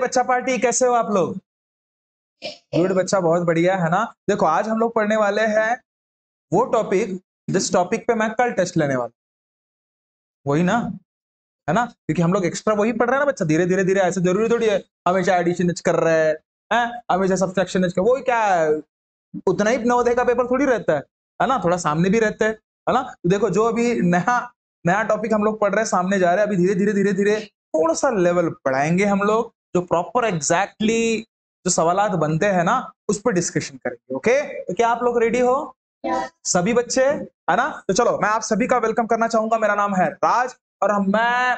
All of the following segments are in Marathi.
बच्चा पार्टी, कैसे हो आप लोग? गुड बच्चा, बहुत बढ़िया है ना। देखो आज हम लोग पढ़ने वाले हैं वो टॉपिक जिस टॉपिक पे मैं कल टेस्ट लेने वाला, वही ना, है ना? क्योंकि हम लोग एक्स्ट्रा वही पढ़ रहे हैं ना बच्चा, धीरे धीरे धीरे, ऐसे जरूरी थोड़ी है हमेशा एडिशन कर रहे हैं, हमेशा सब्सट्रैक्शन कर, वही क्या है, उतना ही नवोदय का पेपर थोड़ी रहता है ना, थोड़ा सामने भी रहता है ना। तो देखो जो अभी नया नया टॉपिक हम लोग पढ़ रहे हैं, सामने जा रहे हैं, अभी धीरे धीरे धीरे धीरे थोड़ा सा लेवल बढ़ाएंगे हम लोग, जो प्रॉपर एग्जैक्टली जो सवालात बनते हैं ना उस पर डिस्कशन करेंगे। ओके, तो क्या आप लोग रेडी हो? सभी बच्चे, है ना? तो चलो मैं आप सभी का वेलकम करना चाहूंगा। मेरा नाम है राज और मैं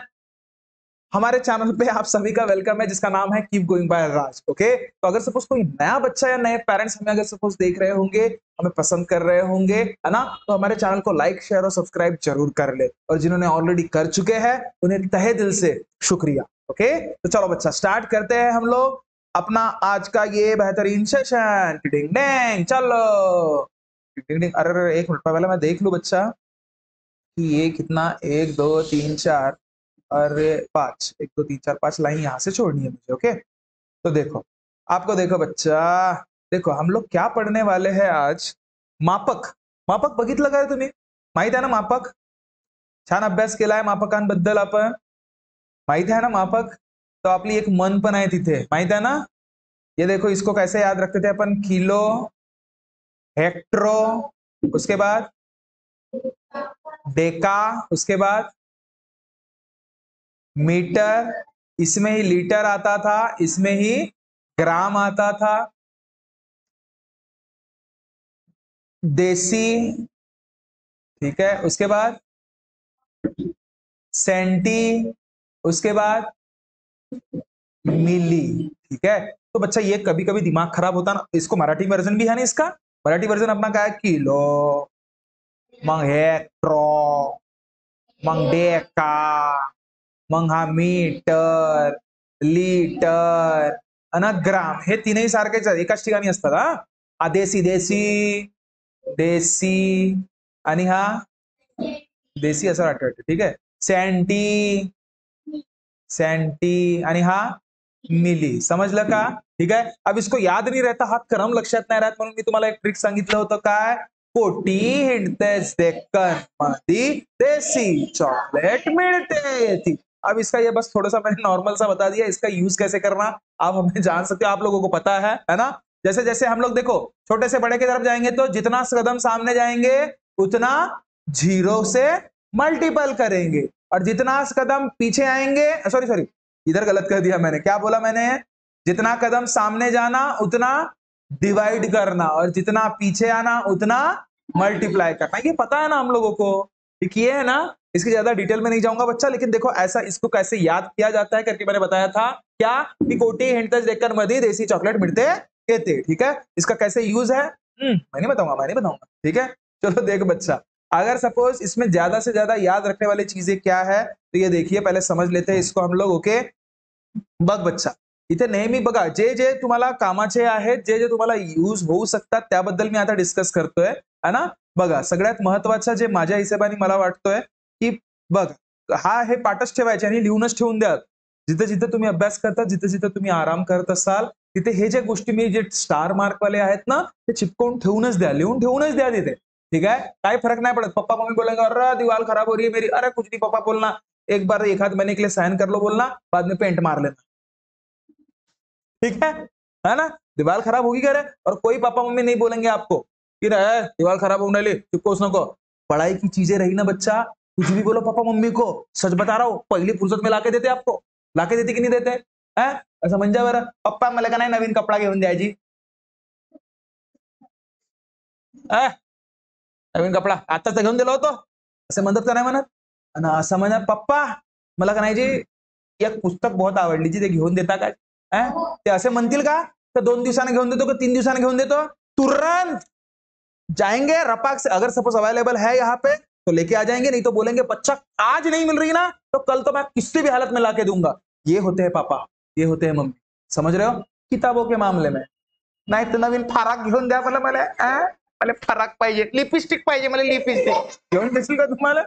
हमारे चैनल पे आप सभी का वेलकम है जिसका नाम है keep going by Raj. Okay, तो अगर सपोज कोई नया बच्चा या नए पेरेंट्स हमें अगर सपोज देख रहे होंगे, हमें पसंद कर रहे होंगे, है ना, तो हमारे चैनल को लाइक शेयर और सब्सक्राइब जरूर कर ले, और जिन्होंने ऑलरेडी कर चुके हैं उन्हें तहे दिल से शुक्रिया। ओके, तो चलो बच्चा स्टार्ट करते हैं हम लोग अपना आज का ये बेहतरीन सेशन। डिंग डिंग, चलो डिंग डिंग। अरे एक मिनट पहले मैं देख लूं बच्चा कि ये कितना, 1 2 3 4 और 5, 1 2 3 4 5 लाइन यहाँ से छोड़नी है मुझे। ओके, तो देखो आपको, देखो बच्चा, देखो हम लोग क्या पढ़ने वाले हैं आज। मापक, मापक बघितलं काय तुम्ही? माहित आहे ना मापक? छान अभ्यास केलाय मापकांबद्दल आपण, माहित है ना मापक? तो आपली एक मन पण आहे तिथे, माहित है ना? ये देखो इसको कैसे याद रखते थे अपन, किलो, हेक्ट्रो, उसके बाद डेका, उसके बाद मीटर, इसमें ही लीटर आता था, इसमें ही ग्राम आता था, देसी, ठीक है, उसके बाद सेंटी, उसके बाद मिली, ठीक है। तो बच्चा ये कभी कभी दिमाग खराब होता ना, इसको मराठी वर्जन भी है ना, इसका मराठी वर्जन अपना क्या है, किलो, मग हेक्ट्रो, मग डेका, मग हा मीटर, लीटर आणि ग्राम, हे तीनही सारखेच एकाच ठिकाणी असतात। हा देसी, देसी देसी आणि हा देसी असं वाटतं, ठीक आहे। सेंटी, सेंटी आणि हा मिली, समजलं का? ठीक आहे। अब इसको याद नहीं रहता, हात क्रम लक्षात नाही राहत, म्हणून मी तुम्हाला एक ट्रिक सांगितलं होतं, काय? पोटी हिंडतेस डेक्कन मध्ये देसी चॉकलेट मिलते थी। अब इसका ये बस थोड़ा सा मैंने नॉर्मल सा बता दिया, इसका यूज कैसे करना आप हमें जान सकते हो, आप लोगों को पता है ना? जैसे जैसे हम लोग देखो छोटे से बड़े की तरफ जाएंगे तो जितना कदम सामने जाएंगे उतना जीरो से मल्टीपल करेंगे, और जितना कदम पीछे आएंगे, सॉरी सॉरी इधर गलत कर दिया मैंने, क्या बोला मैंने? जितना कदम सामने जाना उतना डिवाइड करना, और जितना पीछे आना उतना मल्टीप्लाई करना। ये पता है ना हम लोगों को, ठीक ये है ना? इसकी ज्यादा डिटेल में नहीं जाऊंगा बच्चा, लेकिन देखो ऐसा इसको कैसे याद किया जाता है करके मैंने बताया था, क्या कि कोटी हिंटच देखकर मध्ये देसी चॉकलेट मिलते कहते, ठीक है। इसका कैसे यूज है मैं नहीं बताऊंगा, मैं नहीं बताऊंगा, ठीक है। चलो देख बच्चा, अगर सपोज इसमें ज्यादा से ज्यादा याद रखने वाली चीजें क्या है, तो ये देखिए पहले समझ लेते हैं इसको हम लोग। ओके, बघ बच्चा, इथे नेहमी बघा जे जे तुम्हाला कामाचे आहेत, जे जे तुम्हाला यूज होऊ शकतात त्याबद्दल मी आता डिस्कस करतोय, है ना? बघा सगळ्यात महत्वाचं जे माझ्या हिशोबाने मला वाटतोय की बघ, हा हे पाठच ठेवायचे आणि लिहूनच ठेवून द्या। जिथे जिथे तुम्ही अभ्यास करता, जिथे जिथे तुम्ही आराम करत असाल, तिथे हे जे गोष्टी मी जे स्टार मार्क वाले आहेत ना, ते चिपकवून ठेवूनच द्या, लिहून ठेवूनच द्या तिथे, ठीक है। काही फर्क नहीं पड़ता, पप्पा मम्मी बोलेंगे अरे दीवार खराब हो रही है मेरी, अरे कुछ नहीं पापा बोलना, एक बार एक हाथ महीने के लिए साइन कर लो बोलना, बाद में पेंट मार लेना, ठीक है ना? दीवार खराब होगी क्या रे? और कोई पापा मम्मी नहीं बोलेंगे आपको कि दीवार खराब होने ली, चिपको नको। पढ़ाई की चीजें रही ना बच्चा, कुछ भी बोलो पापा मम्मी को, सच बता रहा हूँ, पहली फुर्सत में लाके देते आपको, लाके देते कि नहीं देते? है असं म्हणजे बरं, पप्पा मला का नाही नवीन कपडा घेऊन द्यायची, नवीन कपडा आताच तर घेऊन दिला होतो, असं म्हणतात का नाही म्हणत? आणि असं म्हणत पप्पा मला का नाही जी एक पुस्तक बहुत आवडली जी ते घेऊन देता काय? ते असे म्हणतील का? तर 2 दिवसाने घेऊन देतो का 3 दिवसाने घेऊन देतो? तुरंत जाएंगे रपाक से, अगर सपोज अवेलेबल है यहाँ पे तो लेके आ जाएंगे, नहीं तो बोलेंगे बच्चा आज नहीं मिल रही ना तो कल तो मैं किसी भी हालत में लाके दूंगा। ये होते हैं पापा, ये होते हैं मम्मी, समझ रहे हो? किताबों के मामले में नाही तर नवीन फराक घेऊन द्या मला, मला फराक पाहिजे, लिपस्टिक पाहिजे मला, लिपस्टिक घेऊन देशील का तुम्हाला?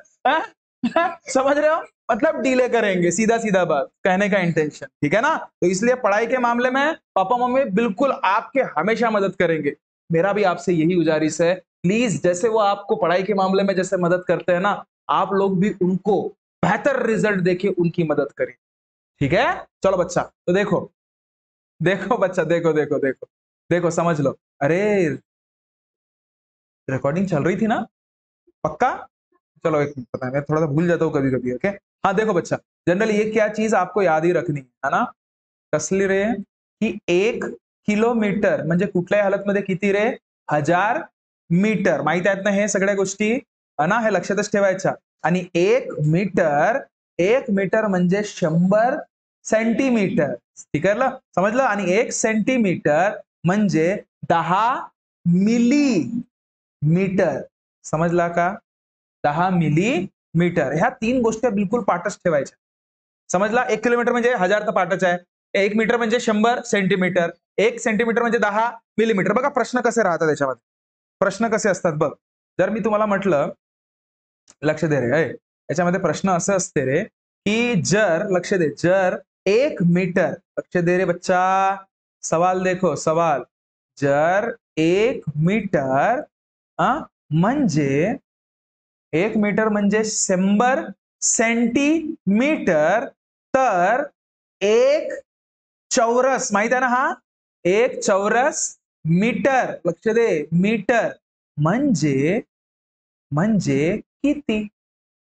समझ रहे हो? मतलब डिले करेंगे, सीधा सीधा बात कहने का इंटेंशन, ठीक है ना। तो इसलिए पढ़ाई के मामले में पापा मम्मी बिल्कुल आपके हमेशा मदद करेंगे। मेरा भी आपसे यही गुजारिश है, प्लीज जैसे वो आपको पढ़ाई के मामले में जैसे मदद करते हैं ना, आप लोग भी उनको बेहतर रिजल्ट देके उनकी मदद करें, ठीक है। चलो बच्चा, तो देखो देखो बच्चा, देखो देखो देखो देखो, समझ लो। अरे रिकॉर्डिंग चल रही थी ना, पक्का। चलो एक मिनट, पता है मैं थोड़ा सा भूल जाता हूँ कभी कभी, ओके। हाँ देखो बच्चा, जनरली ये क्या चीज आपको याद ही रखनी है ना, कसली रे, की 1 किलोमीटर म्हणजे कुठल्याही हालतमध्ये किती रे, 1000 मीटर, माहित आहेत ना हे सगळ्या गोष्टी, है ना, हे लक्षातच ठेवायच्या। आणि 1 मीटर म्हणजे 100 सेंटीमीटर, ठीक आहे ना, समजलं। आणि 1 सेंटीमीटर म्हणजे 10 मिलीमीटर, समजला का, 10 मिलीमीटर, ह्या 3 गोष्टी बिलकुल पाठच ठेवायच्या, समजला। 1 किलोमीटर म्हणजे 1000 तर पाठच आहे, 1 मीटर म्हणजे 100 सेंटीमीटर, 1 सेंटीमीटर म्हणजे 10 मिलीमीटर। बघा प्रश्न कसे राहतात त्याच्यामध्ये, प्रश्न कसे असतात बघ। जर मी तुम्हाला म्हटलं, लक्ष दे रे, याच्यामध्ये प्रश्न असं असते रे, की जर, लक्ष दे, जर 1 मीटर, लक्ष दे रे बच्चा, सवाल देखो सवाल, जर 1 मीटर म्हणजे 1 मीटर म्हणजे 100 सेंटीमीटर, तर 1 चौरस, माहित आहे ना, हा 1 चौरस मीटर, लक्ष दे, मीटर म्हणजे म्हणजे किती।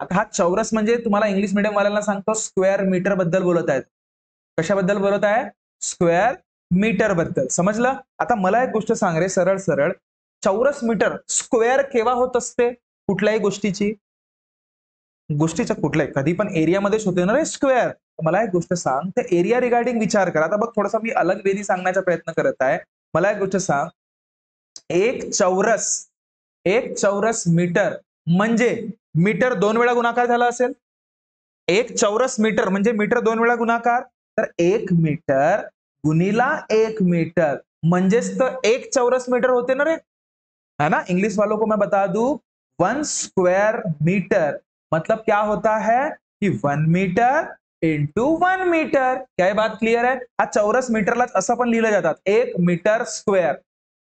आता हा चौरस म्हणजे तुम्हाला इंग्लिश मीडियम वाल्यांना सांगतो, स्क्वेअर मीटर बद्दल बोलत आहेत। कशाबद्दल बोलत आहे, स्क्वेअर मीटर बद्दल, समजलं। आता मला एक गोष्ट सांग रे, सरळ सरळ, चौरस मीटर स्क्वेअर केव्हा होत असते कुठल्याही गोष्टीच्या कुठल्याही, कधी पण एरियामध्येच होते ना रे स्क्वेअर। मला एक गोष्ट सांग, त्या एरिया रिगार्डिंग विचार कर। आता बघ थोडासा मी अलग वेनी सांगण्याचा प्रयत्न करत आहे। मला एक गोष्ट सांग, 1 चौरस मीटर म्हणजे मीटर 2 वेळा गुणाकार झाला असेल, 1 चौरस मीटर म्हणजे मीटर 2 वेळा गुणाकार, तर 1 मीटर गुणिला 1 मीटर म्हणजेच तर 1 चौरस मीटर होते ना रे, है ना। इंग्लिश वालों को मैं बता दूं, 1 स्क्वायर मीटर मतलब क्या होता है कि 1 मीटर इंटू 1 मीटर। क्या ये बात क्लियर है। हा चौरस मीटरलाच असं पण लिहिलं जातात, 1 मीटर स्क्वेअर,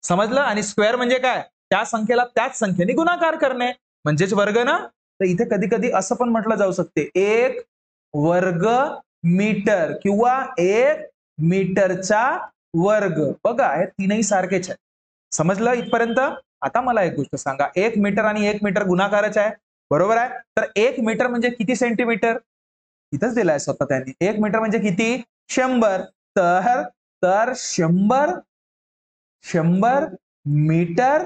समजलं। आणि स्क्वेअर म्हणजे काय, त्या संख्येला त्याच संख्येने गुणाकार करणे, म्हणजेच वर्ग ना। तर इथे कधी कधी असं पण म्हटलं जाऊ शकते, 1 वर्ग मीटर किंवा 1 मीटरचा वर्ग। बघा हे तीनही सारखेच आहे, समजलं इथपर्यंत। आता मला एक गोष्ट सांगा, 1 मीटर आणि 1 मीटर गुणाकारच आहे, बरोबर आहे। तर 1 मीटर म्हणजे किती सेंटीमीटर, इथंच दिलाय स्वतः त्यांनी, 1 मीटर म्हणजे किती, 100, तर तर 100 मीटर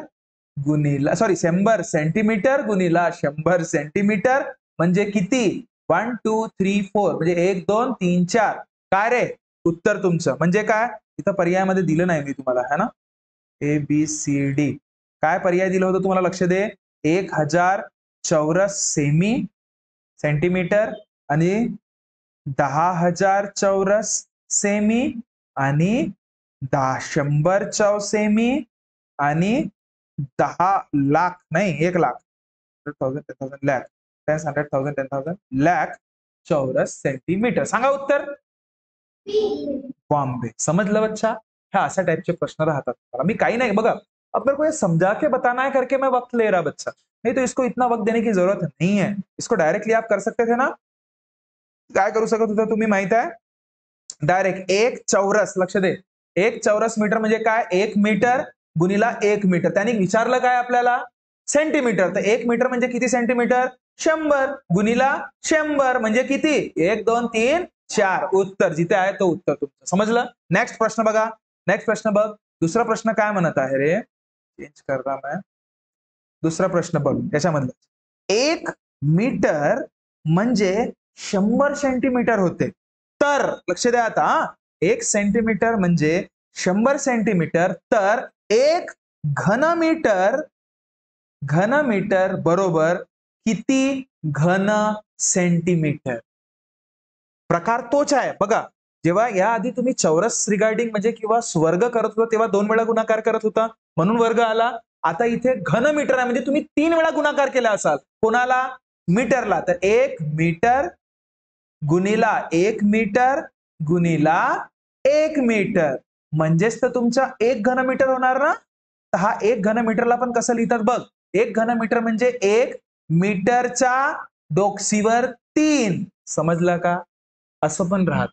गुणिला, सॉरी 100 सेंटीमीटर गुणिला 100 सेंटीमीटर म्हणजे किती, 1 2 3 4 म्हणजे 1 2 3 4, काय रे उत्तर तुमचं, म्हणजे काय, इथं पर्यायामध्ये दिलं नाही मी तुम्हाला, है ना, ABCD, काय पर्याय दिलं होतं तुम्हाला, लक्ष दे, 1000 चौरस सेंटीमीटर आणि 10,000 चौरस सेमी आणि 100 सेमी आणि 10 लाख, नाही 1 लाख, 100,000 लाख, 100,000 10,000 लाख चौरस सेंटीमीटर। सांगा उत्तर, बॉम्बे। समझलं बच्चा, ह्या अशा टाइपचे प्रश्न राहतात। मी काही नाही, बघा अब मेरे को ये समझा के बताना है करके मैं वक्त ले रहा बच्चा, नहीं तो इसको इतना वक्त देने की जरूरत नहीं है। इसको डायरेक्टली आप कर सकते थे ना, काय करू शकत होता तुम्ही माहित आहे, डायरेक्ट 1 चौरस, लक्ष दे, 1 चौरस मीटर म्हणजे काय, 1 मीटर गुणिला 1 मीटर, त्यांनी विचारलं काय आपल्याला, सेंटीमीटर, तर 1 मीटर म्हणजे किती सेंटीमीटर, 100 गुणिला 100 म्हणजे किती, 1 2 3 4, उत्तर जिथे आहे तो उत्तर तुमचं, समजलं। नेक्स्ट प्रश्न बघा, नेक्स्ट प्रश्न बघ, दुसरा प्रश्न काय म्हणत आहे रे, चेंज कर रहा मैं, दुसरा प्रश्न बघ त्याच्यामधलं, 1 मीटर म्हणजे 100 सेंटीमीटर होते, तर लक्ष द्या आता, 1 सेंटीमीटर म्हणजे 100 सेंटीमीटर, तर 1 घनमीटर, घनमीटर बरोबर किती घन सेंटीमीटर। प्रकार तोच आहे बघा, जेव्हा या आधी तुम्ही चौरस रिगार्डिंग म्हणजे किंवा वर्ग करत होता तेव्हा 2 वेळा गुणाकार करत होता म्हणून वर्ग आला, आता इथे घनमीटर आहे म्हणजे तुम्ही 3 वेळा गुणाकार केला असाल, कोणाला, मीटरला, तर 1 मीटर गुणिला 1 मीटर गुणिला 1 मीटर म्हणजेच तर तुमचा 1 घनमीटर होणार ना. तर हा 1 घनमीटरला पण कसं लिहितात बघ. 1 घनमीटर म्हणजे 1 मीटरच्या डोकसीवर 3. समजलं का? असं पण राहत.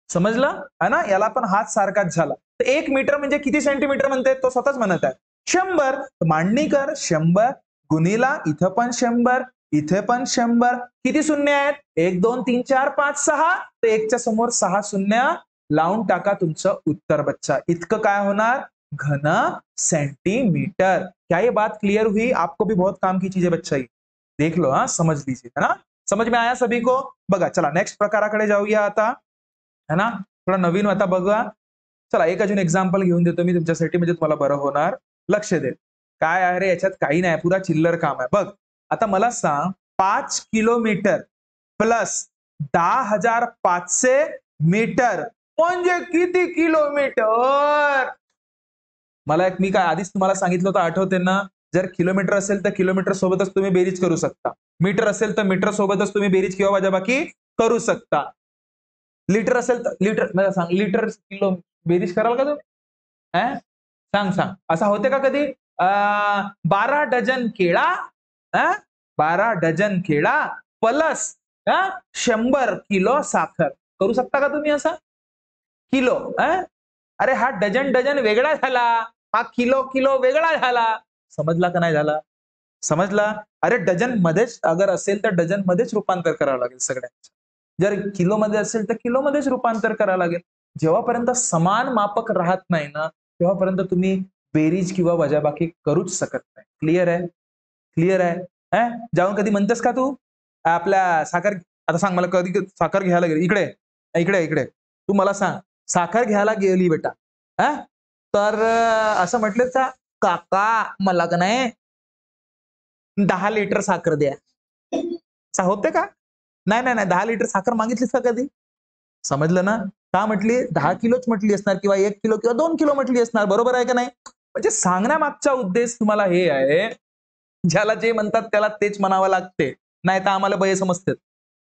समजलं है ना. याला पण हात सारखाच झाला. तर 1 मीटर म्हणजे किती सेंटीमीटर म्हणते तो स्वतःच म्हणत आहे 100. मांडणी कर 100 गुणिला इथं पण 100 इथे पण 100. किती शून्य आहेत 1 2 3 4 5 6. तर 1च्या समोर 6 शून्य लावून टाका तुमचं उत्तर बच्चा. इतकं काय होणार घन सेंटीमीटर. क्या ये बात क्लियर हुई? आपको भी बहुत काम की चीज है बच्चा. देख लो हाँ समझ लीजिए है ना. समझ में आया सभी को? बघा चला नेक्स्ट प्रकाराकडे जाऊया आता है ना. थोडा नवीन आता बघा. चला एक अजून एक्झाम्पल घेऊन देतो मी तुमच्यासाठी म्हणजे तुम्हाला बरं होणार. लक्ष दे. काय आहे रे याच्यात काही नाही पुरा चिल्लर काम आहे बघ. आता मला सांग 5 किलोमीटर प्लस 10,500 मीटर म्हणजे किती किलोमीटर? मला एक मी काय आधीच तुम्हाला सांगितलं होतं आठवते ना. जर किलोमीटर असेल तर किलोमीटर सोबतच तुम्ही बेरीज करू शकता. मीटर असेल तर मीटर सोबतच तुम्ही बेरीज किंवा वजाबाकी करू शकता. लिटर असेल तर लिटर मला सांग लिटर किलो बेरीज कराल का तुम्ही? सांग सांग असं होते का कधी? 12 डझन केळा 12 डझन केळा प्लस 100 किलो साखर करू शकता का तुम्ही असं? किलो अरे हा डझन डझन वेगळा झाला. हा किलो किलो वेगळा झाला. समजला का नाही झाला? समजला. अरे डझन मध्येच अगर असेल तर डझन मध्येच रूपांतर करावं लागेल सगळ्यांचं. जर किलो मध्ये असेल तर किलो मध्येच रूपांतर करावं लागेल. जेव्हापर्यंत समान मापक राहत नाही ना तेव्हापर्यंत तुम्ही बेरीज किंवा वजाबाकी करूच शकत नाही. क्लिअर आहे? क्लिअर आहे? जाऊन कधी म्हणतेस का तू आपल्या साखर आता सांग मला कधी साखर घ्यायला गेली इकडे इकडे इकडे तू मला सांग साखर घ्यायला गेली बेटा तर असं म्हटलं का काका मला का नाही 10 लिटर साखर द्या. असं होते का? नाही नाही नाही 10 लिटर साखर मागितलीस का कधी? समजलं ना. का म्हटली 10 किलोच म्हटली असणार किंवा 1 किलो किंवा 2 किलो म्हटली असणार. बरोबर आहे का नाही? म्हणजे सांगण्यामागचा उद्देश तुम्हाला हे आहे ज्याला जे म्हणतात त्याला तेच म्हणावं लागते. नाही तर आम्हाला बये समजतात.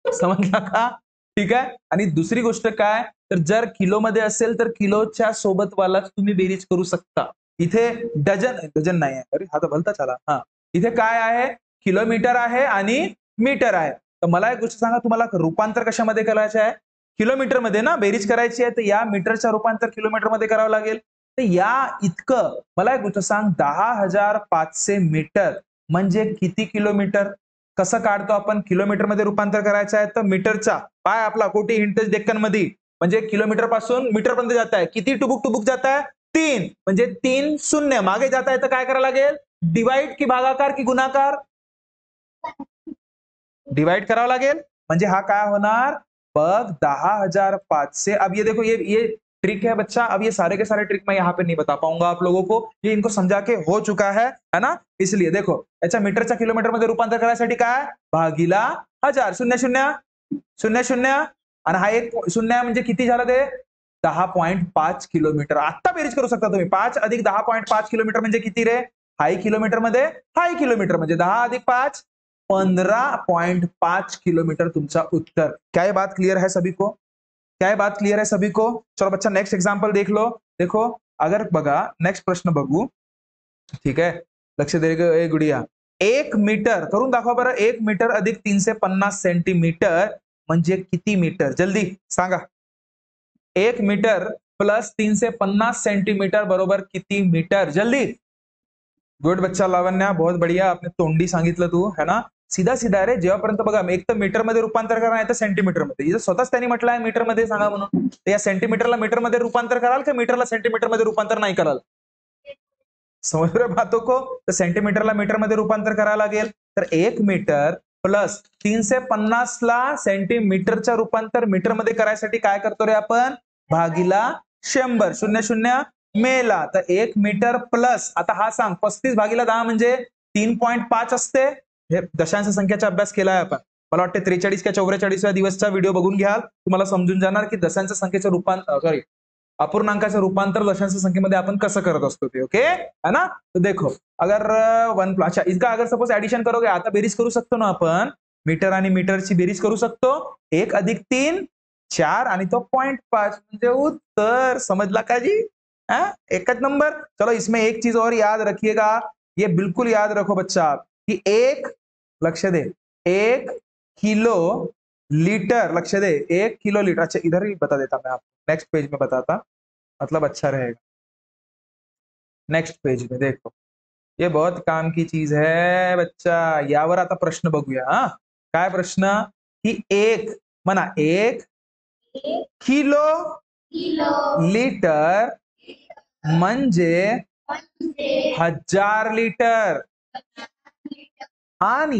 समजला का? ठीक आहे. आणि दुसरी गोष्ट काय तर जर किलोमध्ये असेल तर किलोच्या सोबत वालाच तुम्ही बेरीज करू शकता. इथे डझन डझन नाही आहे. अरे हा तर भलताच आला. हा इथे काय आहे किलोमीटर आहे आणि मीटर आहे. तर मला एक गोष्ट सांगा तुम्हाला रूपांतर कशामध्ये करायचं आहे? किलोमीटर मध्ये ना बेरीज करायची आहे तर या मीटरच्या रूपांतर किलोमीटर मध्ये करावं लागेल. तर या इतकं मला एक गोष्ट सांग 10,500 मीटर म्हणजे किती किलोमीटर? कसं काढतो आपण? किलोमीटर मध्ये रूपांतर करायचं आहे तर मीटरचा काय आपला कोटी इंटच डेक्कन मध्ये म्हणजे किलोमीटर पासून मीटर पर्यंत जात आहे. किती टुबुक टुबुक जात आहे? 3 म्हणजे 3 शून्य मागे जात आहे तर काय करावं लागेल? डिवाइड की भागाकार की गुणाकार? डिवाइड करावं लागेल. म्हणजे हा काय होणार बघ 10,500. अब ये देखो ये ट्रिक है बच्चा. अब ये सारे के सारे ट्रिक मैं यहाँ पे नहीं बता पाऊंगा आप लोगों को. ये इनको समझा के हो चुका है ना. इसलिए देखो याच्या मीटरच्या किलोमीटर मध्ये रूपांतर करायसाठी काय भागीला 1000 शून्य शून्य शून्य शून्य आणि हा एक शून्य म्हणजे किती झालं ते 10.5 किलोमीटर. आता बेरीज करू शकता तुम्ही 5 अधिक 10.5 किलोमीटर म्हणजे किती रे? हाई किलोमीटर मध्ये हाई किलोमीटर म्हणजे 10 अधिक 5 15.5 किलोमीटर तुमचा उत्तर. क्या ये बात क्लियर है सभी को? क्या ये बात क्लियर है सभी को? चलो बच्चा नेक्स्ट एग्जांपल देख लो. देखो अगर बघा नेक्स्ट प्रश्न बघू. ठीक आहे लक्ष दे ग गुडिया. 1 मीटर करून दाखवा बरं. 1 मीटर अधिक 350 सेंटीमीटर म्हणजे किती मीटर? जल्दी सांगा. 1 मीटर प्लस 350 सेंटीमीटर बरोबर किती मीटर? जल्दी. गुड बच्चा लावण्या बहुत बढ़िया. आपने तोंडी सांगितलं तू है ना. सीधा सीधा रे. जेव्हापर्यंत बघा एक तर मीटर मध्ये रूपांतर करा नाही तर सेंटीमीटर मध्ये. इथं स्वतःच त्यांनी म्हटलं आहे मीटर मध्ये सांगा म्हणून. तर या सेंटीमीटरला मीटर मध्ये रूपांतर कराल का मीटरला सेंटीमीटर मध्ये रूपांतर नाही कराल? समझ रहे बातों को. तर सेंटीमीटरला मीटर मध्ये रूपांतर करावं लागेल. तर 1 मीटर प्लस 350 ला सेंटीमीटरच्या रूपांतर मीटर मध्ये करायसाठी काय करतो रे आपण भागीला 100 शून्य शून्य मेला. तर 1 मीटर प्लस आता हा सांग 35 भागीला 10 म्हणजे 3.5 असते. हे दशांश संख्याचा अभ्यास केलाय आपण. मला वाटतं 43 किंवा 44व्या दिवसचा व्हिडिओ बघून घ्याल तुम्हाला समजून जाणार की दशांश संख्येचं रूपांतर अपूर्णांकाचं रूपांतर दशांश संख्येमध्ये आपण कसं करत असतो ते. ओके है ना. तो देखो अगर 1 अच्छा इसका अगर सपोज एडिशन करोगे आता बेरीज करू शकतो ना आपण. मीटर आणि मीटरची बेरीज करू शकतो 1 अधिक 3 4 आणि तो 0.5 म्हणजे उत्तर समझला का जी? एक नंबर। चलो इसमें एक चीज और याद रखिएगा, ये बिल्कुल याद रखो बच्चा कि एक लक्ष्य दे 1 किलो लीटर, लक्ष्य दे 1 किलो लीटर। अच्छा इधर ही बता देता मैं आपको, नेक्स्ट पेज में बताता मतलब अच्छा रहेगा। नेक्स्ट पेज में देखो, ये बहुत काम की चीज है बच्चा। यावर आता प्रश्न बघूया। हा काय प्रश्न की एक म्हणा 1 किलो लीटर म्हणजे 1000 लिटर आणि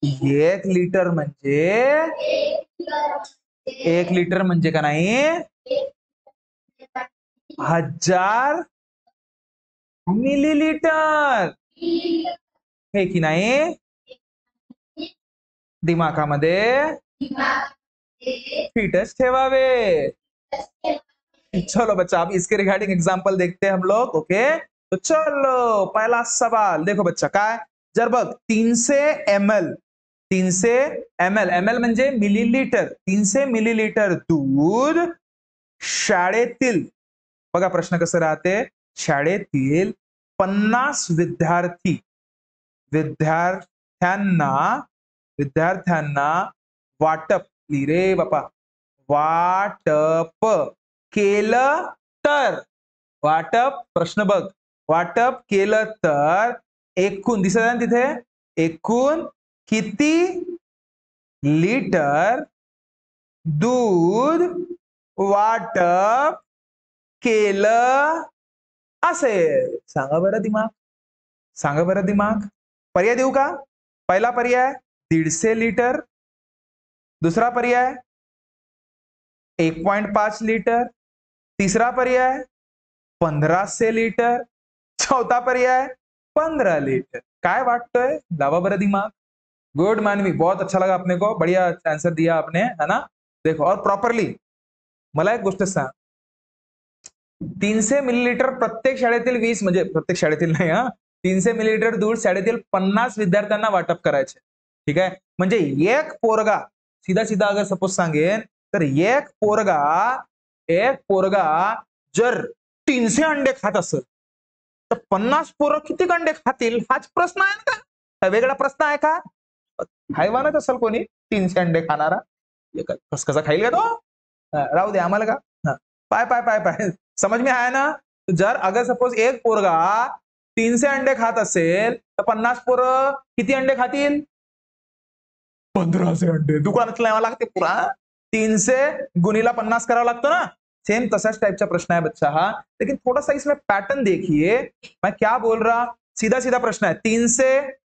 1 लिटर म्हणजे 1 लिटर म्हणजे का नाही 1000 मिलीलीटर हे की नाही? दिमागामध्ये फिटच ठेवावे। चलो बच्चा अब इसके रिगार्डिंग एग्जाम्पल देखते हैं हम लोग। ओके तो चलो पहला सवाल देखो बच्चा काय जर बघ 300 ml 300 ml ml म्हणजे मिलीलीटर 300 मिलीलीटर दूध शाळेतील बघा प्रश्न कसं राहते शाळेतील 50 विद्यार्थ्यांना वाटप रे बापा वाटप केलं तर वाटप प्रश्न बघ वाटप केलं तर एकूण दिसत आहे ना तिथे एकूण किती लिटर दूध वाटप केलं असेल? सांगा बरं दिमाग पर्याय देऊ का? पहिला पर्याय 150 लिटर, दुसरा पर्याय 1.5 लिटर, तीसरा पर्याय 1500 लिटर, चौथा पर्याय 15 लिटर। काय वाटतोय? लावा बरं दिमाग। गुड मानवी, बहुत अच्छा लगा अपने को, बढ़िया आंसर दिया आपने, है ना? देखो और प्रॉपरली मला एक गोष्ट सांग 300 मिलीलीटर प्रत्येक शाळेतील 20 म्हणजे प्रत्येक शाळेतील नाही हा 300 मिलीलीटर दूध शाळेतील 50 विद्यार्थ्यांना वाटप करायचे। ठीक आहे म्हणजे एक पोरगा सीधा अगर सपोज सांगेन तर एक पोरगा जर 300 अंडे खात असेल तर 50 पोरं किती अंडे खातील हाच प्रश्न आहे का? हा वेगळा प्रश्न आहे का? हैवानच असेल कोणी 300 अंडे खाणारा कसा खाईल का तो? राहू दे आम्हाला का पाय समझ में आया ना? तो जर अगर सपोज एक पोरगा 300 अंडे खात असेल तर 50 पोरं किती अंडे खातील? 1500 अंडे। दुकानात लावा लागते पुरा 300 गुणीला 50 करावा लागतो ना सेम तसाच टाइप का प्रश्न है बच्चा हा लेकिन थोड़ा सा इसमें पैटर्न देखिए मैं क्या बोल रहा सीधा प्रश्न है 300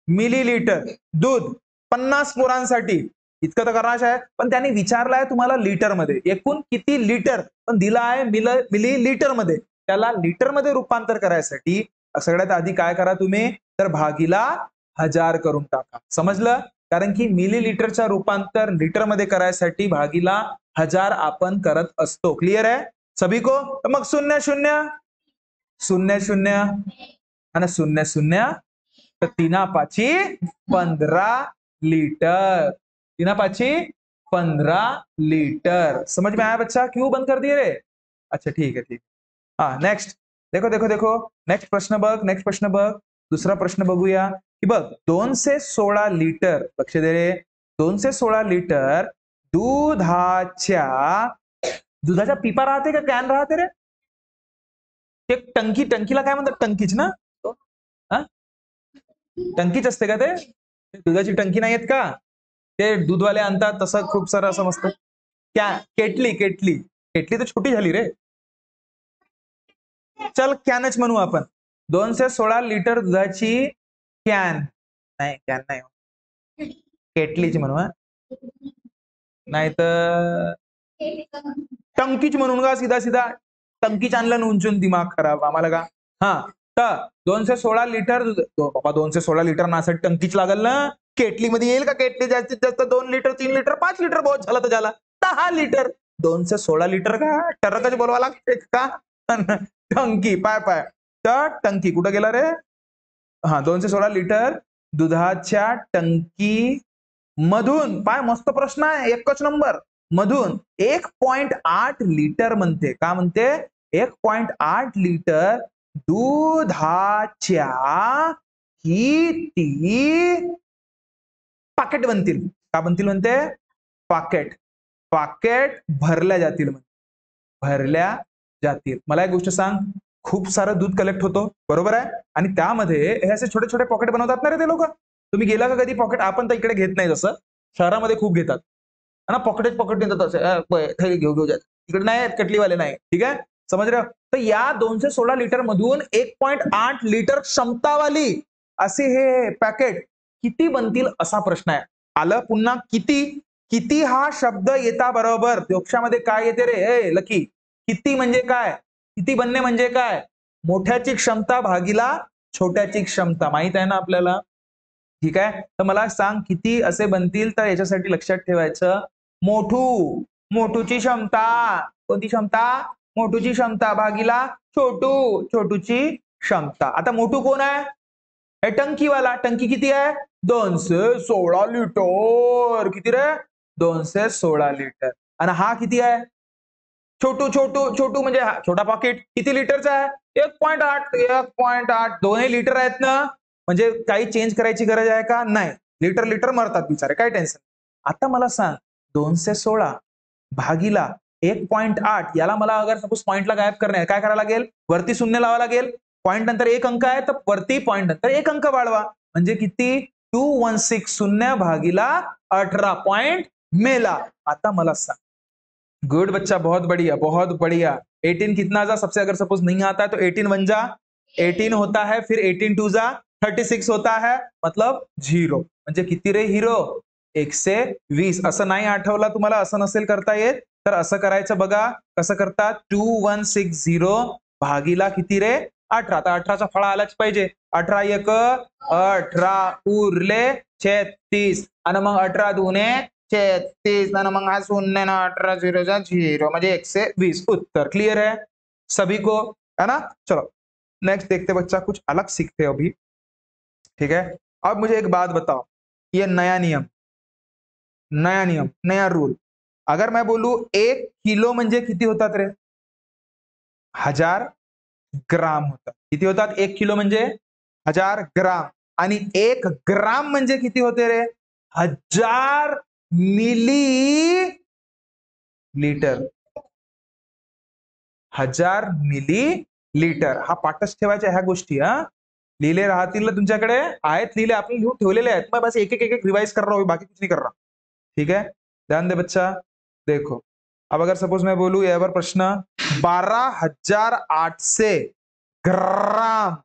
मिलीलीटर दूध 50 पोरांसाठी इतकं तर करायचं आहे पण त्यांनी विचारलाय तुम्हाला लिटर मध्ये एकूण किती लिटर पण दिला आहे मिलीलीटर मध्ये त्याला लिटर मध्ये रूपांतर करायसाठी सगळ्यात आधी काय करा तुम्ही तर भागीला 1000 करून टाका समजलं कारण की मिलीलीटरचा रूपांतर लिटर मध्ये करायसाठी भागीला 1000 आपण करत असतो क्लियर आहे सभी को तर मग 0 आणि 0 तर 3 15 लीटर 15 लीटर समझ में आया बच्चा क्यों बंद कर दिए रे अच्छा ठीक है हाँ नेक्स्ट देखो नेक्स्ट प्रश्न बघ दूसरा प्रश्न बघूया की बघ 216 लिटर लक्ष दे रे 216 लिटर दुधाच्या पिपा राहते का कॅन राहते रे ते टंकीला काय म्हणतात टंकीच ना टंकीच असते का ते दुधाची टंकी नाही आहेत का ते दूधवाले आणतात तसं खूप सारं असं मस्त केटली तर छोटी झाली रे चल कॅनच म्हणू आपण 216 लिटर दुधाची कॅन नाही केटलीच म्हणू नाही तर टंकीच म्हणून का सीधा टंकीच आणलं उंचून दिमाग खराब आम्हाला का हा तर 216 लिटर बाबा 216 लिटर नासाठी टंकीच लागल ना केटली मध्ये येईल का केटली जास्तीत जास्त 2 लिटर 3 लिटर 5 लिटर बहुत झाला तर झाला 10 लिटर 216 लिटर का टरकच बोलवा लागते का टंकी पाय तर टंकी कुठं गेला रे हा 216 लिटर दुधाच्या टंकी मधून, पाय मस्त प्रश्न आहे, एकच नंबर, मधून 1.8 लिटर म्हणते, का म्हणते 1.8 लिटर दुधाच्या किती पाकेट बनतील, का बनतील म्हणते, पाकेट पाकेट भरल्या जातील, भरल्या जातील. मला एक गोष्ट सांग, खूप सारं दूध कलेक्ट होतो, बरोबर आहे, आणि त्यामध्ये हे असे छोटे छोटे पॉकेट बनवतात ना रे ते लोक. तुम्ही गेला का कधी पॉकेट, आपण तर इकडे घेत नाही, जसं शहरामध्ये खूप घेतात ना, पॉकेट पॉकेट देतात असे, घेऊ घेऊ इकडे नाही, कटलीवाले नाही, ठीक आहे, समज रहे. तर या 216 लिटर मधून 1.8 लिटर क्षमतावाली असे हे पॅकेट किती बनतील असा प्रश्न आहे. आलं पुन्हा किती, किती हा शब्द येता बरोबर दोक्षामध्ये काय येते रे, ए लकी, किती म्हणजे काय, किती बनणे म्हणजे काय, मोठ्याची क्षमता भागीला छोट्याची क्षमता, माहित आहे ना आपल्याला, ठीक आहे. तर मला सांग किती असे बनतील, तर याच्यासाठी लक्षात ठेवायचं मोठू, मोठूची क्षमता, कोणती क्षमता, मोठूची क्षमता भागीला छोटू, छोटूची क्षमता. आता मोठू कोण आहे, हे टंकीवाला, टंकी किती आहे 216 लिटर, किती रे 216 लिटर, आणि हा किती आहे छोटू, छोटू छोटू म्हणजे हा छोटा पॉकेट किती लिटरचा आहे 1.8, 1.8, दोन्ही लिटर आहेत ना, म्हणजे काही चेंज करायची गरज आहे का, नाही, लिटर लिटर मरतात बिचारे, काय टेन्शन. आता मला सांग 216 भागीला 1.8, याला मला अगर सपोज पॉइंटला गायब करणे, काय करायला लागेल, वरती शून्य लावा लागेल, पॉइंट नंतर एक अंक आहे तर वरती पॉइंट नंतर एक अंक वाढवा, म्हणजे किती 216 शून्य भागीला 18 पॉइंट मेला. आता मला सांग, गुड बच्चा, बहुत बढ़िया बहुत बढ़िया. 18 कितना जा, सबसे अगर सपोज नहीं आता है तो 18 वन जा 18 होता है, फिर 18 टू जा 36 होता है, मतलब 0, म्हणजे किती रे हिरो 120. असं नाही आठवला तुम्हाला, असं नसेल करता येत तर असं करायचं बघा कसं करतात, 2160 भागीला किती रे 18. आता 18चा फळा आलाच पाहिजे, 18 एक 18 उरले 36, आणि मग 18 दुने 36, आणि मग हा शून्य ना 18 0 जा 0, म्हणजे 120. उत्तर क्लियर है सभी को, है ना. चलो नेक्स्ट देखते बच्चा, कुछ अलग सीखते अभी, ठीक है. अब मुझे एक बात बताओ, ये नया नियम, नया नियम, नया रूल, अगर मैं बोलू 1 किलो म्हणजे किती होतात रे, 1000 ग्राम होतात. किती होतात 1 किलो म्हणजे 1000 ग्राम, आणि 1 ग्राम म्हणजे किती होते रे 1000 मिली लिटर, 1000 मिली लिटर. हा पाठच ठेवायचा ह्या गोष्टी, हा लिहिले राहतील ना तुमच्याकडे, आहेत लिहिले, आपण लिहून ठेवलेले आहेत, मैं बस एक एक एक एक रिवाइज कर रहा हूँ, बाकी कुछ नहीं कर रहा, ठीक है. ध्यान दे बच्चा, देखो अब अगर सपोज मैं बोलू यावर प्रश्न 12,800 ग्राम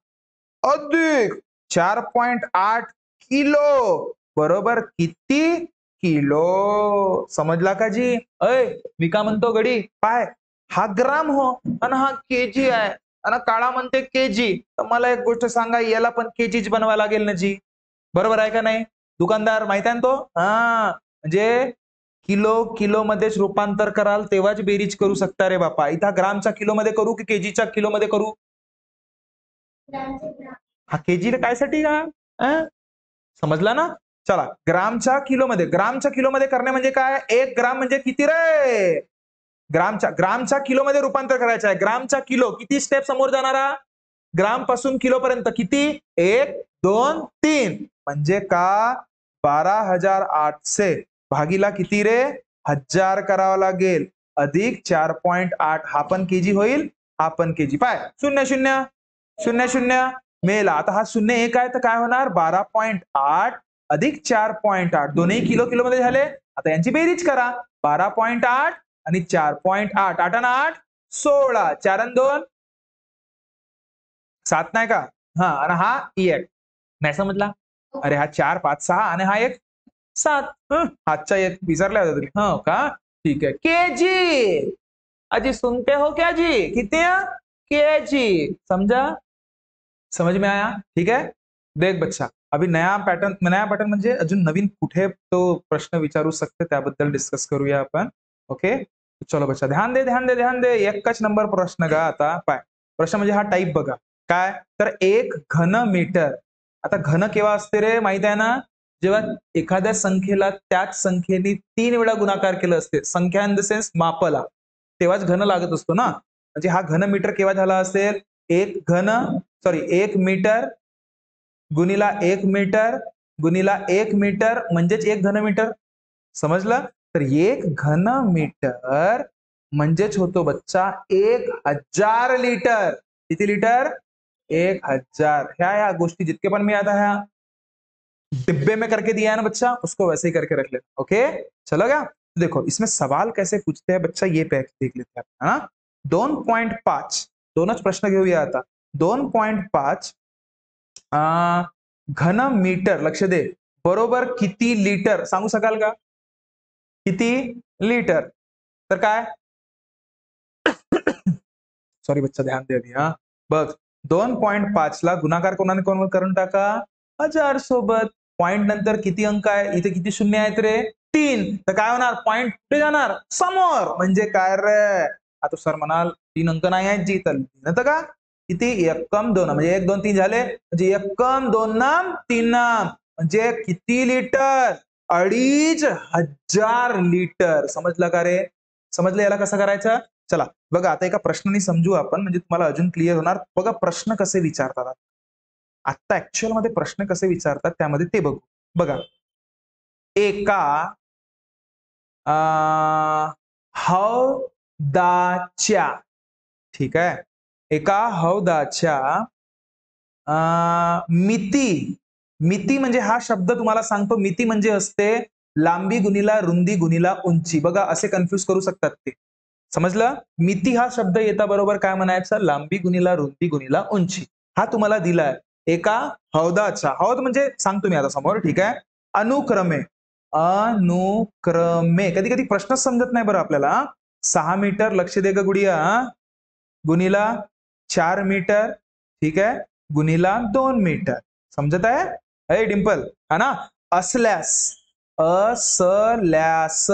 अधिक 4.8 किलो बरोबर किती किलो, समजला का जी. अय मी का म्हणतो गडी, पाय हा ग्राम हो आणि हा केजी आहे, आणि काळा म्हणते केजी, तर मला एक गोष्ट सांगा, याला पण केजीच बनवायला लागेल ना जी, बरोबर आहे का नाही, दुकानदार माहित आहे ना तो, हा म्हणजे किलो किलो मध्येच रूपांतर कराल तेव्हाच बेरीज करू शकता रे बापा. इथं ग्रामच्या किलो मध्ये करू की केजीच्या किलो मध्ये करू, हा केजी कायसाठी का, समजला ना. चला ग्रामच्या किलो मध्ये करणे म्हणजे काय, 1 ग्राम म्हणजे किती रे, ग्रामच्या किलो मध्ये रूपांतर करायचं आहे, ग्रामच्या किलो किती स्टेप समोर जाणारा, ग्राम पासून किलो पर्यंत किती 1 2 3, म्हणजे का 12,800 भागीला किती रे 1000 करावं लागेल, अधिक 4.8, हा पण केजी होईल, हा पण केजी. पाय 0 0 0 0 मेला. आता हा 0 1 आहे तर काय होणार 12.8 अधिक 4.8, दोन्ही किलो किलो मध्ये झाले. आता यांची बेरीज करा, 12.8 आणि 4.8, 8 आणि 8 16, 4 आणि 2 7 नाही का, हा, आणि हा 1 नाही समजला, अरे हा 4 5 6 आणि हा 1 7, हातचा 1 विसरला होता तुम्ही, हो का, ठीक है. केजी, अजी सुनते हो क्या जी, किती केजी, समझा, समझ में आया, ठीक है. देख बच्चा, अभी नया पॅटर्न म्हणजे अजून नवीन कुठे तो प्रश्न विचारू शकते त्याबद्दल डिस्कस करूया आपण, ओके. चलो बच्चा, ध्यान दे ध्यान दे ध्यान दे, एकच नंबर प्रश्न गा आता. पाय प्रश्न म्हणजे हा टाईप बघा काय, तर 1 घन मीटर आता घन केव्हा असते रे, माहित आहे ना, जेव्हा एखाद्या संख्येला त्याच संख्येने 3 वेळा गुणाकार केलं असते, संख्या इन द सेन्स मापला, तेव्हाच घन लागत असतो ना. म्हणजे हा घन मीटर केव्हा झाला असेल, एक मीटर गुणिला 1 मीटर गुणिला 1 मीटर म्हणजेच 1 घन मीटर. समजलं? तर 1 घन मीटर म्हणजेच होतो बच्चा 1000 लिटर. किती लिटर? 1000. ह्या गोष्टी जितके पण मी आता ह्या डिब्बे में करके दिया है ना बच्चा, उसको वैसे ही करके रख लेना. ओके, चलो क्या? देखो इसमें सवाल कैसे पूछते हैं बच्चा, ये देख लेते हैं. हाँ, 2.5 दोनच प्रश्न घेऊया आता. 2.5 घन मीटर, लक्ष दे, बरोबर किती लिटर सांगू शकाल का? किती लिटर? तर काय? सॉरी बच्चा, ध्यान दे अभी. हा बघ, 2.5 ला गुणाकार कोणाने कोण करून टाका? 1000 सोबत. पॉइंट नंतर किती अंक आहे? इथे किती शून्य आहेत रे? 3. तर काय होणार? पॉइंट कुठे जाणार? समोर. म्हणजे काय रे? आता सर म्हणाल 3 अंक नाही आहेत जी, तर का किती? 1, 2 म्हणजे 1, 2, 3 झाले, म्हणजे 1, 2, 3 म्हणजे किती लिटर? 2500 लिटर. समजलं का रे? समजलं याला कसं करायचं? चला बघा, आता एका प्रश्नाने समजू आपण, म्हणजे तुम्हाला अजून क्लिअर होणार. बघा प्रश्न कसे विचारतात, आता ऍक्च्युअल मध्ये प्रश्न कसे विचारतात त्यामध्ये ते बघू. बघा, एका हौदाच्या, ठीक आहे, एका हौदाच्या मिती म्हणजे हा शब्द तुम्हाला सांगतो, मिती म्हणजे असते लांबी गुणिला रुंदी गुणिला उंची. बघा असे कन्फ्युज करू शकतात ते. समजलं? मिती हा शब्द येता बरोबर काय म्हणायचं? लांबी गुणिला रुंदी गुणिला उंची. हा तुम्हाला दिलाय एका हौदाचा. हौद म्हणजे सांगतो मी आता समोर, ठीक आहे. अनुक्रमे कधी कधी प्रश्नच समजत नाही बरं आपल्याला. 6 मीटर, लक्ष दे ग गुडिया, गुणिला 4 मीटर, ठीक आहे, गुणिला 2 मीटर. समजत आहे? हे डिंपल, है ना? असल्यास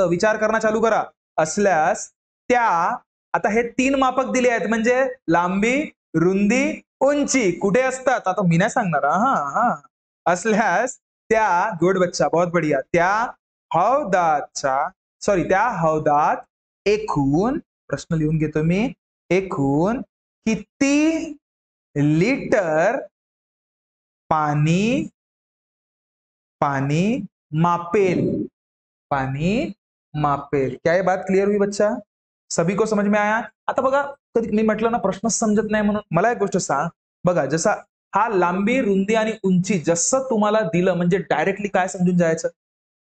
विचार करणं चालू करा. असल्यास त्या, आता हे 3 मापक दिले आहेत, म्हणजे लांबी, रुंदी, उंची कुठे असतात? आता मी नाही सांगणार. असल्यास त्या, गुड बच्चा, बहुत बढिया, त्या हौदात एकूण, प्रश्न लिहून घेतो मी, एकूण किती लिटर पाणी मापेल? क्या ये बात क्लियर हुई बच्चा? सभी को समझ में आया? आता बघा, कधी मी म्हटलं ना प्रश्न समजत नाही म्हणून, मला एक गोष्ट सांग. बघा, जसा हा लांबी, रुंदी आणि उंची जसं तुम्हाला दिलं, म्हणजे डायरेक्टली काय समजून जायचं?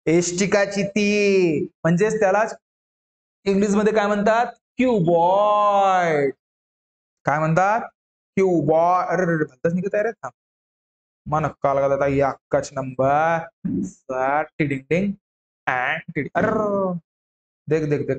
एष्टिकाची ती, म्हणजेच त्यालाच इंग्लिश मध्ये काय म्हणतात? क्युबॉइड. काय म्हणतात? क्युबॉइड. अरे भलतच निघत आहे रे. मन काल का या अक्काच नंबर टिडिंग डिंग टिडिंग. अरे देख देख देख,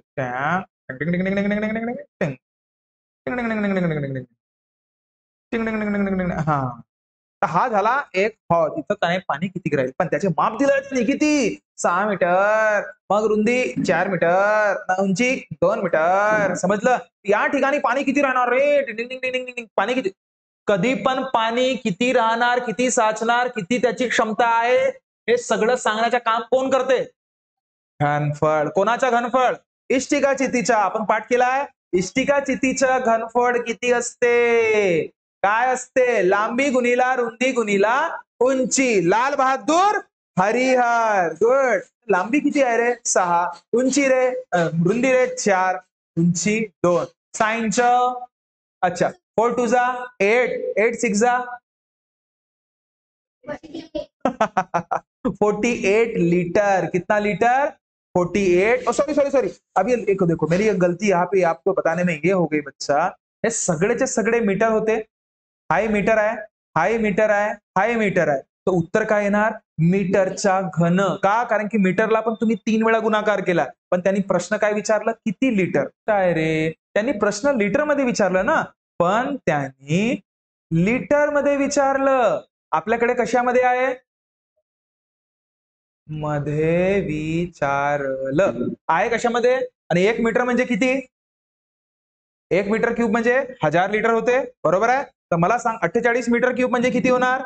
हा झाला एक हौद. इथं काय पाणी किती राहील, पण त्याचे माप दिलं नाही. किती? 6 मीटर. मग रुंदी 4 मीटर, उंची 2 मीटर. समजलं? या ठिकाणी पाणी किती राहणार रे? पाणी किती? कधी पण पाणी किती राहणार, किती साचणार, किती त्याची क्षमता आहे, हे सगळं सांगण्याचं काम कोण करते? घनफळ. कोणाचा घनफळ? इष्टिका चितीचा. आपण पाठ केलाय. इष्टिका चितीचं घनफळ किती असते? काय असते? लांबी गुणिला रुंदी गुणिला उंची. लाल बहादूर हरिहर, गुड. लांबी किती आहे रे? 6. उंची रे, रुंदी रे 4, उंची 2. सायन्स, अच्छा, 4 2 जा 8, 8 6 जा 48 लीटर. कितना लीटर? 48. सॉरी, अभी एक देखो, मेरी एक गलती यहाँ पे आपको बताने में ये हो गई बच्चा. हे सगळेचे सगळे मीटर होते. हाई मीटर आहे. तो उत्तर काय येणार? मीटरचा घन. का? कारण की मीटरला पण तुम्ही 3 वेळा गुणाकार केला, पण त्यांनी प्रश्न काय विचारलं? किती लिटर? काय रे, त्यांनी प्रश्न लिटर मध्ये विचारलं ना, पण त्यांनी लिटर मध्ये विचारलं. आपल्याकडे कशामध्ये आहे? मध्ये विचारलं आहे. कशामध्ये? आणि 1 मीटर म्हणजे किती? 1 मीटर क्यूब म्हणजे 1000 लिटर होते, बरोबर आहे? तर मला सांग, 48 मीटर क्यूब म्हणजे किती होणार?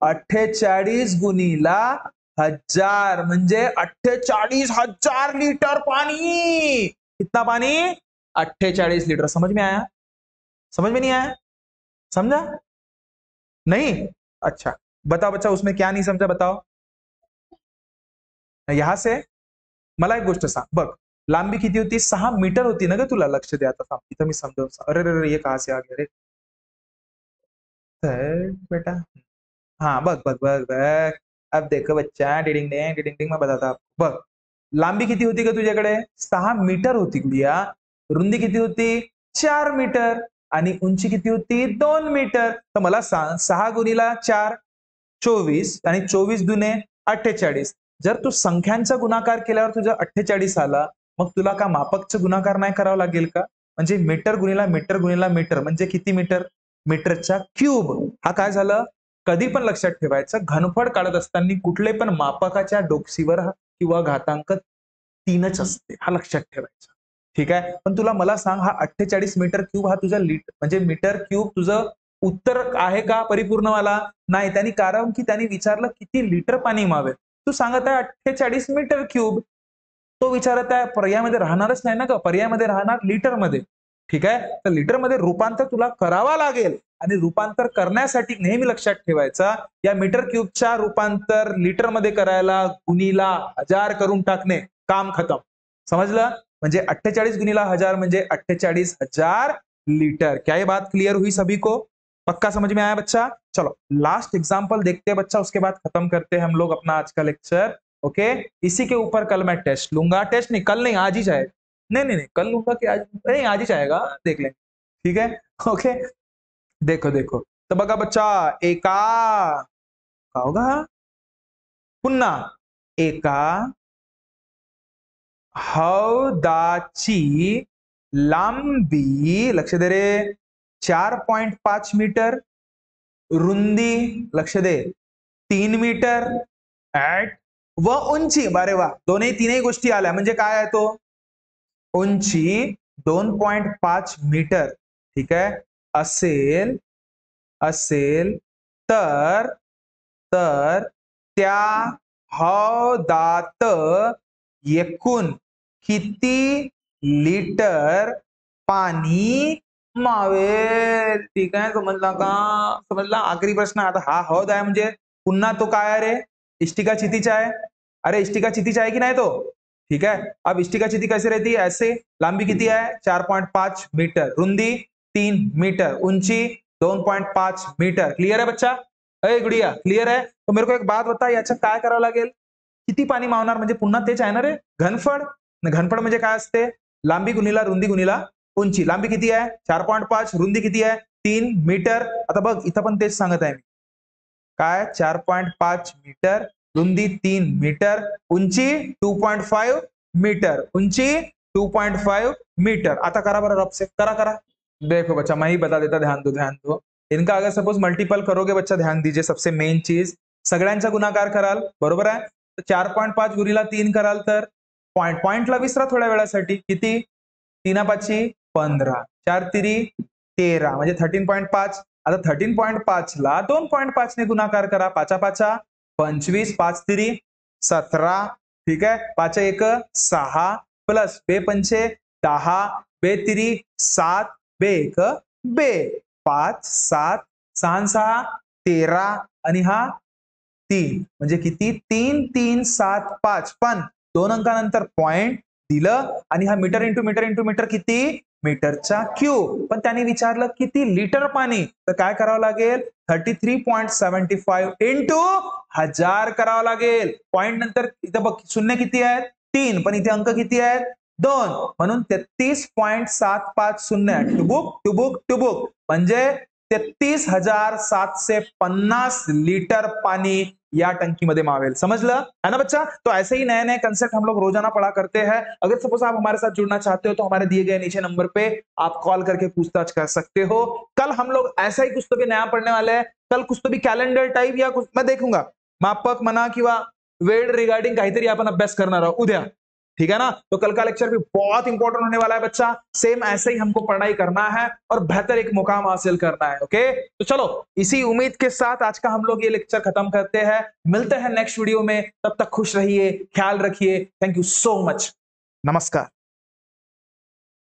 48 गुणीला 1000 म्हणजे 48,000 लीटर पानी। कितना पानी? 48 लीटर। समझ में आया? समझ में नहीं आया? समझा नहीं? अच्छा बताओ बच्चा, उसमें क्या नहीं समझा बताओ। यहां से मला एक गोष्ट सांग, बघ लांबी किती होती? 6 मीटर होती ना ग, तुला लक्ष दे आता, इथं मी समजावून अरे रे ये कहां से आ गया रे बेटा। हाँ बघ बघ बघ बघ, अब देखो बच्चा, डिडिंग डिंग डिडिंग डिंग, मैं बताता आपको। बघ लांबी किती होती का तुझ्याकडे? 6 मीटर होती गुडिया। रुंदी किती होती? 4 मीटर। आणि उंची किती होती? 2 मीटर। तर मला सांग 6 गुणीला 4 24 आणि 24 दुने 48। जर तू संख्यांचा गुणाकार केल्यावर तुझा 48 आला, मग तुला का मापकचा गुणाकार नाही करावा लागेल का? म्हणजे मीटर गुणीला मीटर गुणीला मीटर म्हणजे किती मीटर? मीटरच्या क्यूब। हा काय झालं? कधी पण लक्षात ठेवायचं, घनफळ काढत असताना कुठले पण मापकाच्या डोकसीवर किंवा घातांक 3च असते, हा लक्षात ठेवायचा। ठीक आहे, पण तुला मला सांग, हा 48 मीटर क्यूब हा तुझा म्हणजे मीटर क्यूब तुझं उत्तर आहे का परिपूर्णवाला? नाही, त्यांनी कारण की त्यांनी विचारलं किती लिटर पाणी मावेल, तू सांगत आहे 48 मीटर क्यूब। तो विचारत आहे पर्यायामध्ये राहणारच नाही ना ग, पर्यायामध्ये राहणार लिटर मध्ये। ठीक आहे, तर लिटर मध्ये रूपांतर तुला करावा लागेल आणि रूपांतर करण्यासाठी नेहमी लक्षात ठेवायचा, या मीटर क्यूबच्या रूपांतर लिटर मध्ये करायला गुणीला 1000 करून टाकणे, काम खतम। समजलं? म्हणजे 48 गुणीला 1000 म्हणजे 48,000 लीटर। क्या ये बात क्लियर हुई सभी को? पक्का समझ में आया बच्चा? चलो लास्ट एग्जांपल देखते हैं बच्चा, उसके बाद खत्म करते हैं हम लोग अपना आज का लेक्चर। ओके, इसी के ऊपर कल मैं टेस्ट लूंगा। टेस्ट नहीं, कल नहीं, आज ही जाएगा। नहीं नहीं नहीं, कल लूंगा कि आज? नहीं, आज ही जाएगा, देख लेंगे। ठीक है, ओके। देखो देखो, तो बघा बच्चा, एका का होगा पुन्हा एका हौदाची लांबी, लक्ष दे रे, 4.5 मीटर, रुंदी लक्ष दे 3 मीटर व उंची, अरे वा, दोन्ही तीनही गोष्टी आल्या, म्हणजे काय आहे तो? उंची 2.5 मीटर। ठीक आहे, असेल असेल तर तर त्या हौदात एकूण किती लिटर पाणी मावेल? ठीक आहे, समजला का? समजला? आखरी प्रश्न आता, हा हौद आहे म्हणजे पुन्हा तो काय आहे रे? इष्टिका चितीचा आहे। अरे इष्टिका चितीचा आहे की नाही तो? ठीक है, अब इष्टिका चिती कैसे रहती है? ऐसे। लांबी किती है? 4.5 मीटर, रुंदी 3 मीटर, ऊंची 2.5 मीटर। क्लियर है बच्चा? अरे गुड़िया क्लियर है? तो मेरे को एक बात बता, याचं काय करावं लागेल? किती पाणी मावणार? म्हणजे पुन्हा तेच आहे ना रे, घनफळ। घनफळ म्हणजे काय असते? लांबी गुणीला रुंदी गुणीला उंची। लांबी किती आहे? 4.5, रुंदी किती आहे? 3 मीटर। आता बघ इथं पण तेच सांगत आहे मी, काय 4.5 मीटर, रुंदी 3 मीटर, ऊंची 2.5 मीटर, ऊंची 2.5 मीटर। आता करा बरं रब से, करा करा। देखो बच्चा, मैं ही बता देता, ध्यान दो ध्यान दो। इनका अगर सपोज मल्टीपल करोगे बच्चा, ध्यान दीजिए, सबसे मेन चीज, सगळ्यांचा गुणाकार कराल, बरोबर आहे? तर 4.5 गुणीला 3 कराल तर पॉइंटला विसरा थोड्या वेळासाठी, किती? 3 पाची 15, 4 तिरी 13 म्हणजे 13.5। आता 13.5 ला 2.5 ने गुणाकार करा, 5 पाचा 25, 5 तिरी 17। ठीक आहे, 5 एक 6 प्लस 2 पंचे 10, 2 तिरी 7, 2 एक 2, 5 7 6 6 13 आणि हा 3 म्हणजे किती? 3 3 7 5, पण 2 अंकानंतर पॉइंट दिलं आणि हा metre into metre into metre किती? मीटरचा क्यूब। पण त्यांनी विचारलं किती लिटर पाणी, तर काय करावं लागेल? 33.75 इंटू 1000 करावं लागेल। पॉइंट नंतर इथं बघ शून्य किती आहेत? 3, पण इथे अंक किती आहेत? 2, म्हणून 33.750 टुबुक टुबुक टुबुक म्हणजे 33,750 लीटर पानी या टंकी में मावेल। समझ ला है ना बच्चा? तो ऐसे ही नए नए कंसेप्ट हम लोग रोजाना पढ़ा करते हैं। अगर सपोज आप हमारे साथ जुड़ना चाहते हो तो हमारे दिए गए नीचे नंबर पे आप कॉल करके पूछताछ कर सकते हो। कल हम लोग ऐसा ही कुछ तो भी नया पढ़ने वाले हैं। कल कुछ तो भी कैलेंडर टाइप या कुछ मैं देखूंगा, मापक म्हणा किंवा वेळ रिगार्डिंग काहीतरी आपण अभ्यास करणार आहोत उद्या। ठीक है ना। तो कल का लेक्चर भी बहुत इंपॉर्टेंट होने वाला है बच्चा, सेम ऐसे ही हमको पढ़ाई करना है और बेहतर एक मुकाम हासिल करना है। ओके, तो चलो इसी उम्मीद के साथ आज का हम लोग ये लेक्चर खत्म करते हैं। मिलते हैं नेक्स्ट वीडियो में, तब तक खुश रहिए, ख्याल रखिए। Thank you so much. नमस्कार।